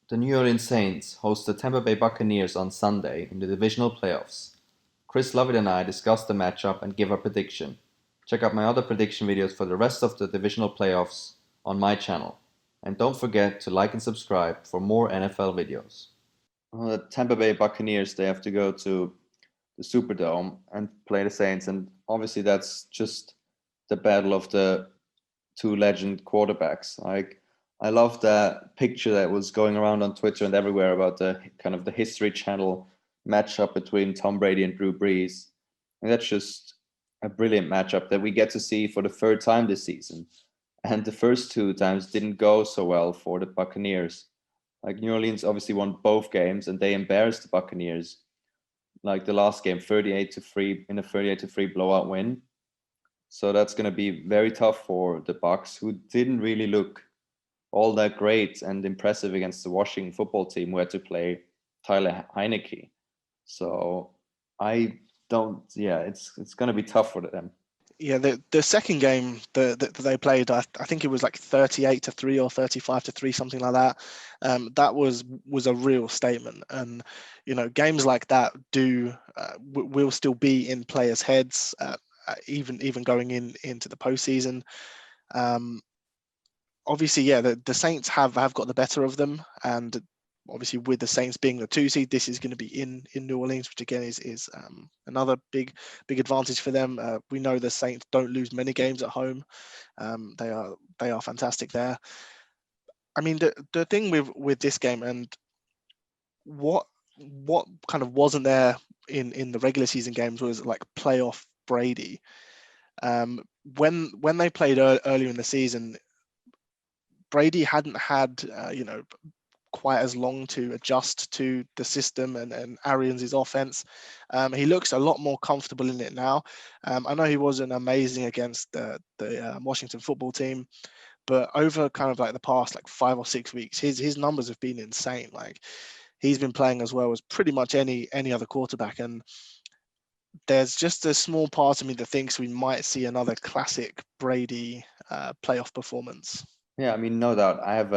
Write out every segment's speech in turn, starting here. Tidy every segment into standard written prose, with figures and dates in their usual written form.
The New Orleans Saints host the Tampa Bay Buccaneers on Sunday in the divisional playoffs. Chris Lovitt and I discuss the matchup and give our prediction. Check out my other prediction videos for the rest of the divisional playoffs on my channel. And don't forget to like and subscribe for more NFL videos. The Tampa Bay Buccaneers, they have to go to the Superdome and play the Saints, and obviously that's just the battle of the two legend quarterbacks. Like, I love that picture that was going around on Twitter and everywhere about the kind of the History Channel matchup between Tom Brady and Drew Brees. And that's just a brilliant matchup that we get to see for the third time this season. And the first two times didn't go so well for the Buccaneers. Like, New Orleans obviously won both games and they embarrassed the Buccaneers. Like the last game, 38-3 in a 38-3 blowout win. So that's going to be very tough for the Bucks, who didn't really look all that great and impressive against the Washington football team, who had to play Tyler Heineke. So I don't, yeah, it's going to be tough for them. Yeah, the second game that they played, I think it was like 38-3 or 35-3, something like that. That was a real statement, and games like that will still be in players' heads, even going into the postseason. Obviously, yeah, the Saints have got the better of them, and obviously with the Saints being the 2 seed, this is going to be in New Orleans, which again is another big advantage for them. We know the Saints don't lose many games at home. They are fantastic there. I mean, the thing with this game, and what kind of wasn't there in the regular season games, was like playoff Brady. When they played earlier in the season, Brady hadn't had quite as long to adjust to the system and Arians' offense. He looks a lot more comfortable in it now. I know he wasn't amazing against the Washington football team, but over kind of like the past like 5 or 6 weeks, his numbers have been insane. Like, he's been playing as well as pretty much any other quarterback, and there's just a small part of me that thinks we might see another classic Brady playoff performance. Yeah, I mean, no doubt. I have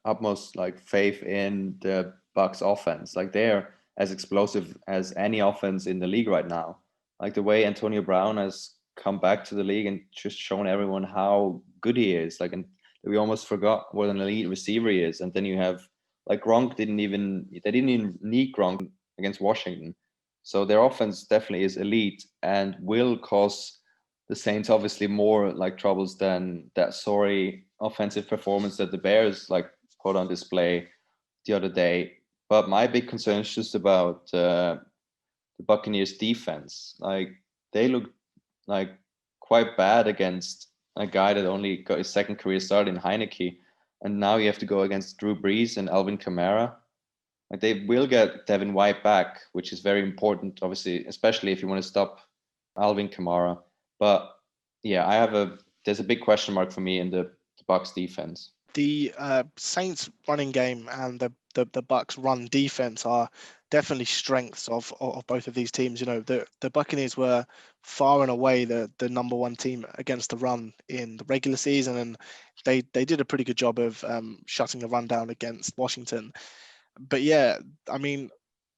utmost like faith in the Bucks offense. Like, they're as explosive as any offense in the league right now. Like, the way Antonio Brown has come back to the league and just shown everyone how good he is. Like, and we almost forgot what an elite receiver he is. And then you have like Gronk they didn't even need Gronk against Washington. So their offense definitely is elite and will cause the Saints obviously more like troubles than that sorry offensive performance that the Bears like put on display the other day. But my big concern is just about the Buccaneers defense. Like, they look like quite bad against a guy that only got his second career start in Heineke, and now you have to go against Drew Brees and Alvin Kamara. Like, they will get Devin White back, which is very important, obviously, especially if you want to stop Alvin Kamara. But yeah, there's a big question mark for me in the Bucks defense. The Saints running game and the Bucks run defense are definitely strengths of both of these teams. The Buccaneers were far and away the number one team against the run in the regular season, and they did a pretty good job of shutting the run down against Washington. But yeah, I mean,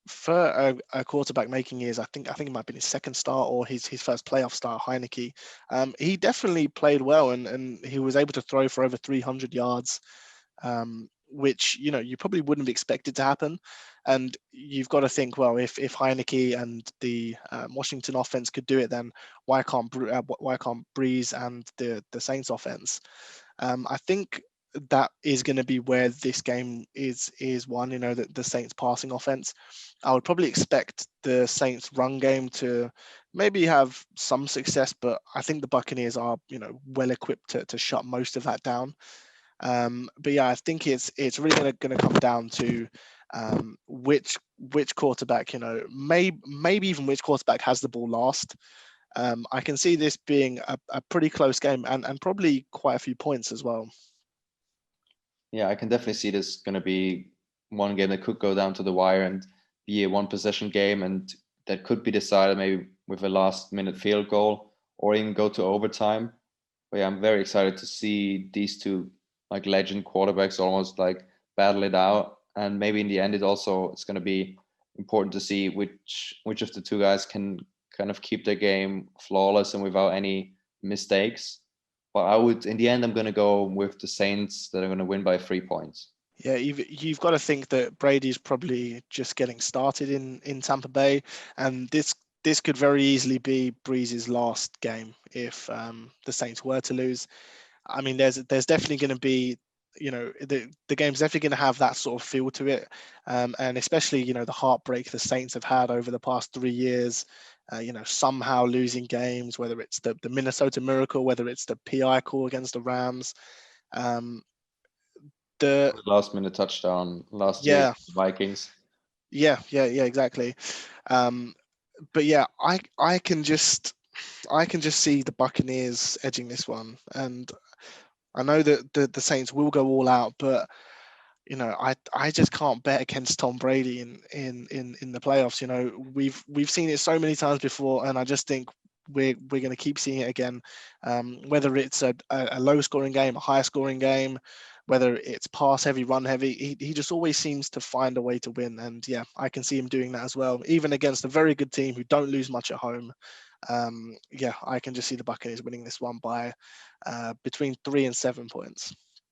for a quarterback making his, I think it might have been his second start or his first playoff start, Heineke, he definitely played well, and he was able to throw for over 300 yards, which you probably wouldn't have expected to happen. And you've got to think, well, if Heineke and the Washington offense could do it, then why can't Breeze and the Saints offense? I think that is going to be where this game is won. The Saints passing offense. I would probably expect the Saints run game to maybe have some success, but I think the Buccaneers are well equipped to shut most of that down. But yeah, I think it's really going to come down to which quarterback, maybe even which quarterback has the ball last. I can see this being a pretty close game and probably quite a few points as well. Yeah, I can definitely see this going to be one game that could go down to the wire and be a one possession game, and that could be decided maybe with a last minute field goal or even go to overtime. But yeah, I'm very excited to see these two like legend quarterbacks almost like battle it out. and maybe in the end it's going to be important to see which of the two guys can kind of keep their game flawless and without any mistakes. But in the end, I'm going to go with the Saints that are going to win by 3 points. Yeah, you've got to think that Brady's probably just getting started in Tampa Bay, and this could very easily be Brees' last game if the Saints were to lose. I mean, there's definitely going to be, the game's definitely going to have that sort of feel to it, and especially the heartbreak the Saints have had over the past 3 years. Somehow losing games, whether it's the Minnesota Miracle, whether it's the PI call against the Rams. The last minute touchdown last year Yeah, with the Vikings. yeah, exactly. But yeah, I can just see the Buccaneers edging this one, and I know that the Saints will go all out, but I just can't bet against Tom Brady in the playoffs. We've seen it so many times before, and I just think we're going to keep seeing it again. Whether it's a low scoring game, a high scoring game, whether it's pass heavy, run heavy, he just always seems to find a way to win. And yeah, I can see him doing that as well, even against a very good team who don't lose much at home. Yeah, I can just see the Buccaneers winning this one by between 3 and 7 points.